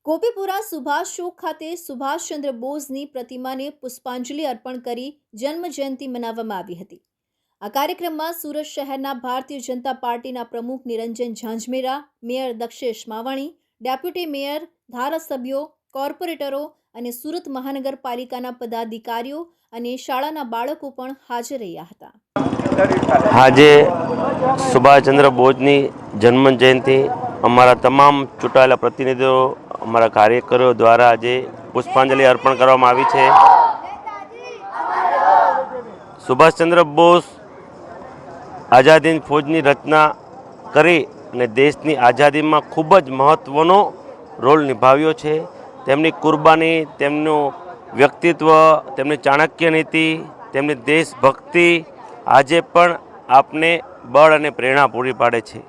ગોપીપુરા સુભાષ ચોક ખાતે સુભાષચંદ્ર બોઝની પ્રતિમાને પુષ્પાંજલિ અર્પણ કરી જન્મજયંતિ મનાવવામાં આવી હતી। આ કાર્યક્રમમાં સુરત શહેરના ભારતીય જનતા પાર્ટીના પ્રમુખ Niranjan Zanzmera, mayor Dakshesh Mavani, deputy mayor, ધારાસભ્યો, કોર્પોરેટરો અને સુરત મહાનગરપાલિકાના પદાધિકારીઓ અને શાળાના બાળકો પણ હાજર રહ્યા હતા। આજે સુભાષચંદ્ર બોઝની જન્મજયંતિ અમારા તમામ ચૂંટાયેલા પ્રતિનિધિઓ, અમારા કાર્યકરો દ્વારા આજે પુષ્પાંજલિ અર્પણ કરવામાં આવી છે। સુભાષચંદ્ર બોઝ આઝાદી ફૌજની રચના કરી અને દેશની આઝાદીમાં ખૂબ જ મહત્ત્વનો રોલ નિભાવ્યો છે। તેમની કુરબાની, તેમનું વ્યક્તિત્વ, તેમની ચાણક્ય નીતિ, તેમની દેશભક્તિ આજે પણ આપને બળ અને પ્રેરણા પૂરી પાડે છે।